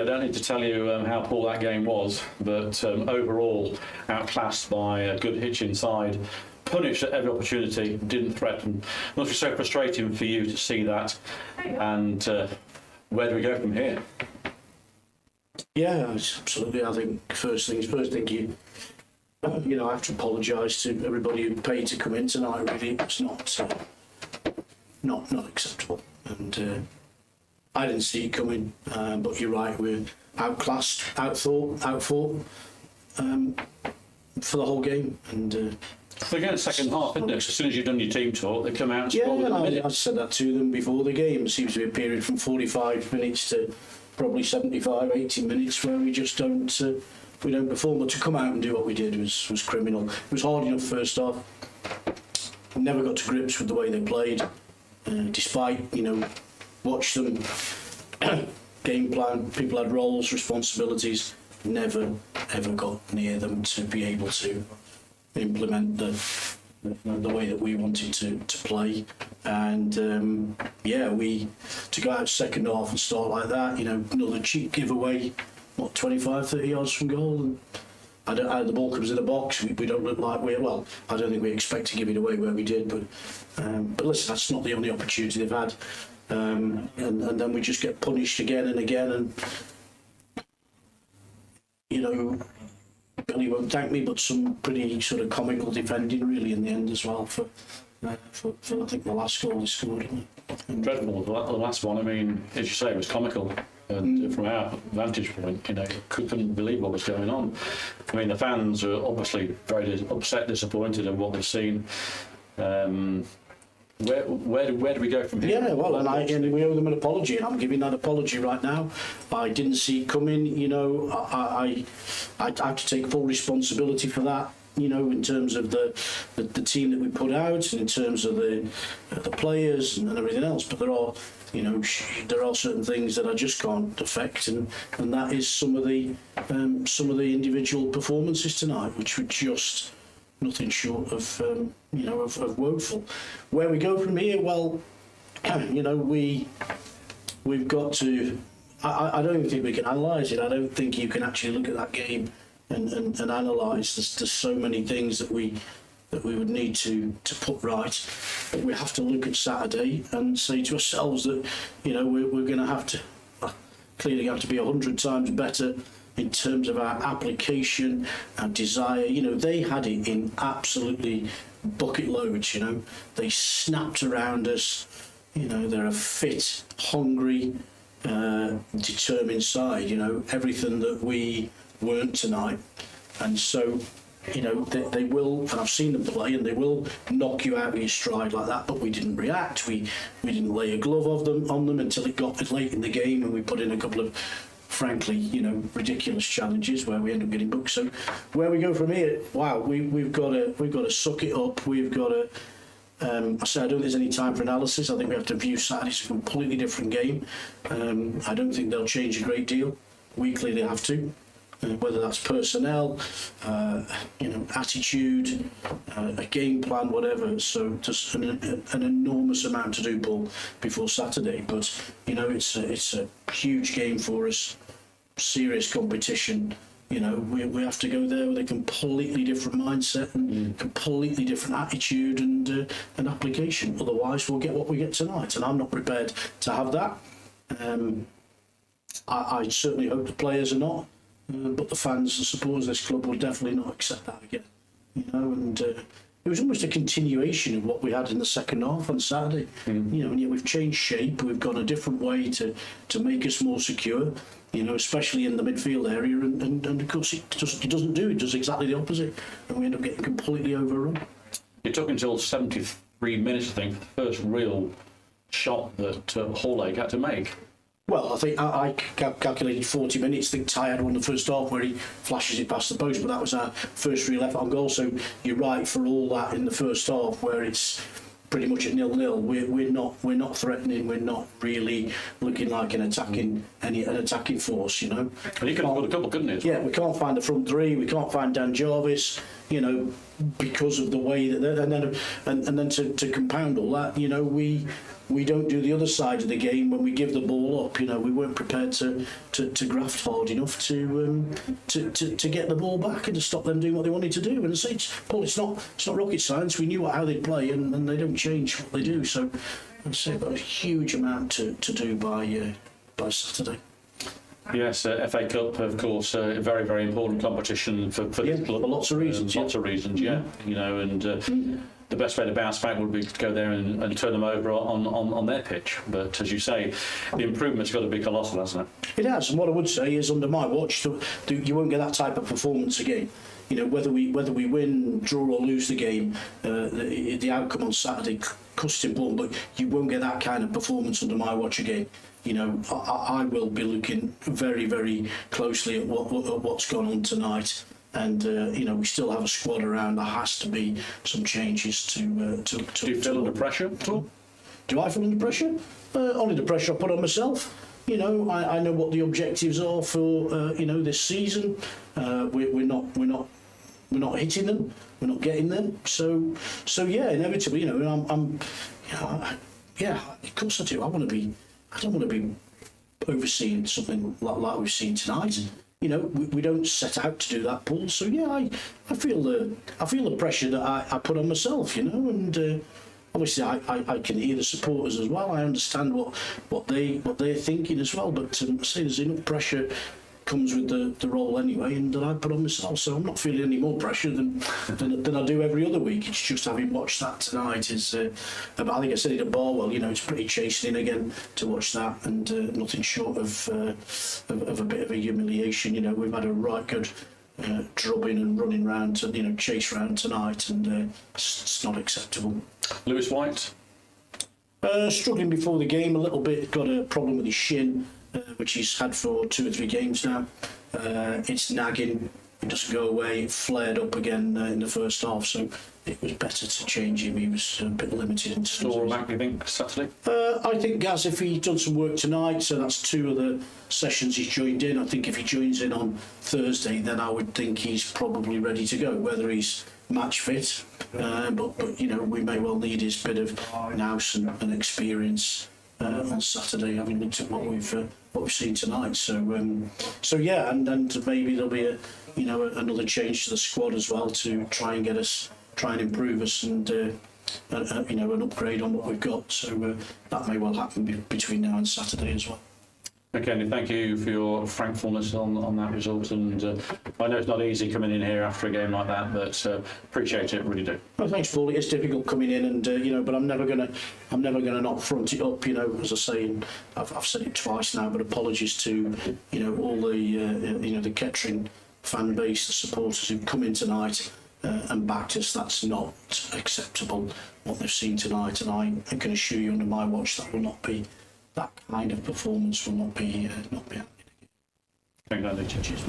don't need to tell you how poor that game was, but overall outclassed by a good Hitchin side, punished at every opportunity, didn't threaten. It must be so frustrating for you to see that. And where do we go from here? Yeah, absolutely. I think first thing you have to apologise to everybody who paid to come in tonight. Really, it's not acceptable. And I didn't see it coming, but you're right. We're outclassed, outfought for the whole game. And again, second half, isn't it? As soon as you've done your team talk, they come out and score within a minute. I said that to them before the game. It seems to be a period from 45 minutes to probably 75, 80 minutes where we just don't perform. But to come out and do what we did was criminal. It was hard enough first half. Never got to grips with the way they played, despite watch them game plan. People had roles, responsibilities. Never ever got near them to be able to implement the way that we wanted to play. And we to go out second half and start like that, another cheap giveaway, 25-30 yards from goal, and the ball comes in the box. We don't look like I don't think we expect to give it away where we did, but listen, that's not the only opportunity they've had, and then we just get punished again and again. And Billy won't thank me, but some pretty sort of comical defending really in the end as well for I think the last goal they scored. Dreadful, the last one. I mean, as you say, it was comical. And from our vantage point, couldn't believe what was going on. I mean, the fans are obviously very upset, disappointed in what they've seen. Where do we go from here? Yeah, well, and we owe them an apology, and I'm giving that apology right now. I didn't see it coming. I have to take full responsibility for that. In terms of the team that we put out, and in terms of the players and everything else. But there are certain things that I just can't affect, and that is some of the individual performances tonight, which were just nothing short of of woeful. Where we go from here, well, we've got to. I don't even think we can analyse it. I don't think you can actually look at that game and analyse. There's so many things that we would need to put right. But we have to look at Saturday and say to ourselves that we're going to have to clearly have to be 100 times better in terms of our application, our desire. They had it in absolutely bucket loads. They snapped around us. They're a fit, hungry, determined side. Everything that we weren't tonight, and so they will, and I've seen them play, and they will knock you out of your stride like that. But we didn't react. We didn't lay a glove on them until it got late in the game, and we put in a couple of, frankly, ridiculous challenges where we end up getting booked. So where we go from here, wow, we've got to suck it up. We've got to. I don't think there's any time for analysis. I think we have to view Saturday as a completely different game. I don't think they'll change a great deal. We clearly have to. Whether that's personnel, attitude, a game plan, whatever. So just an enormous amount to do, Paul, before Saturday. But it's a huge game for us, serious competition. We have to go there with a completely different mindset and completely different attitude and application. Otherwise, we'll get what we get tonight, and I'm not prepared to have that. I certainly hope the players are not. But the fans and supporters of this club will definitely not accept that again. And it was almost a continuation of what we had in the second half on Saturday. And yet we've changed shape. We've gone a different way to make us more secure. Especially in the midfield area. And of course, it doesn't do. It does exactly the opposite, and we end up getting completely overrun. It took until 73 minutes, I think, for the first real shot that Hallake had to make. Well, I think I calculated 40 minutes. I think Ty had one in the first half where he flashes it past the post, but that was our first real effort on goal. So you're right, for all that in the first half where it's pretty much at 0-0, we're not threatening. We're not really looking like an attacking force. And he could have got a couple, couldn't he? Yeah, we can't find the front three. We can't find Dan Jarvis. you know, because of the way that, and then to compound all that, you know, we don't do the other side of the game when we give the ball up. You know, we weren't prepared to graft hard enough to get the ball back and to stop them doing what they wanted to do. And I say, Paul, it's not rocket science. We knew how they play, and they don't change what they do. So I'd say about a huge amount to do by Saturday. Yes, FA Cup, of course, a very, very important competition for this club. For lots of reasons. Lots of reasons, yeah. You know, and the best way to bounce back would be to go there and turn them over on their pitch. But as you say, the improvement's got to be colossal, hasn't it? It has, and what I would say is, under my watch, you won't get that type of performance again. You know, whether we win, draw or lose the game, the outcome on Saturday costs important, but you won't get that kind of performance under my watch again. You know, I will be looking very, very closely at what's gone on tonight. And you know, we still have a squad around. There has to be some changes to. Do you feel under pressure at all? Do I feel under pressure? Only the pressure I put on myself. You know, I know what the objectives are for you know, this season. We're not hitting them. We're not getting them. So yeah, inevitably, you know, I'm yeah, of course I do. I don't want to be overseeing something like we've seen tonight. You know, we don't set out to do that, Paul. So yeah, I feel the pressure that I put on myself. You know, and obviously I can hear the supporters as well. I understand what they're thinking as well. But say there's enough pressure comes with the role anyway, and that I put on myself. So I'm not feeling any more pressure than I do every other week. It's just having watched that tonight is. I think I said it at Barwell. You know, it's pretty chastening again to watch that, and nothing short of a bit of a humiliation. You know, we've had a right good drubbing and running round to, you know, chase round tonight, and it's not acceptable. Lewis White. Struggling before the game a little bit. Got a problem with his shin. Which he's had for 2 or 3 games now. It's nagging. It doesn't go away. It flared up again in the first half, so it was better to change him. He was a bit limited in terms Store back, do you think, Saturday? I think Gaz, if he's done some work tonight, so that's 2 of the sessions he's joined in. I think if he joins in on Thursday, then I would think he's probably ready to go. Whether he's match fit, but you know, we may well need his bit of nous and experience on Saturday, having looked at what we've seen tonight. So yeah, and maybe there'll be another change to the squad as well to try and improve us, and you know, an upgrade on what we've got. So that may well happen between now and Saturday as well. Okay, Andy, thank you for your frankfulness on that result, and I know it's not easy coming in here after a game like that, but appreciate it, really do. Well, thanks, Paul. It's difficult coming in, and you know, but I'm never gonna not front it up. You know, as I say, and I've said it twice now, but apologies to, you know, all the you know, the Kettering fan base, the supporters who've come in tonight and backed us. That's not acceptable what they've seen tonight, and I can assure you, under my watch, that will not be. That kind of performance will not be happening again. Thank you, Andy. Cheers.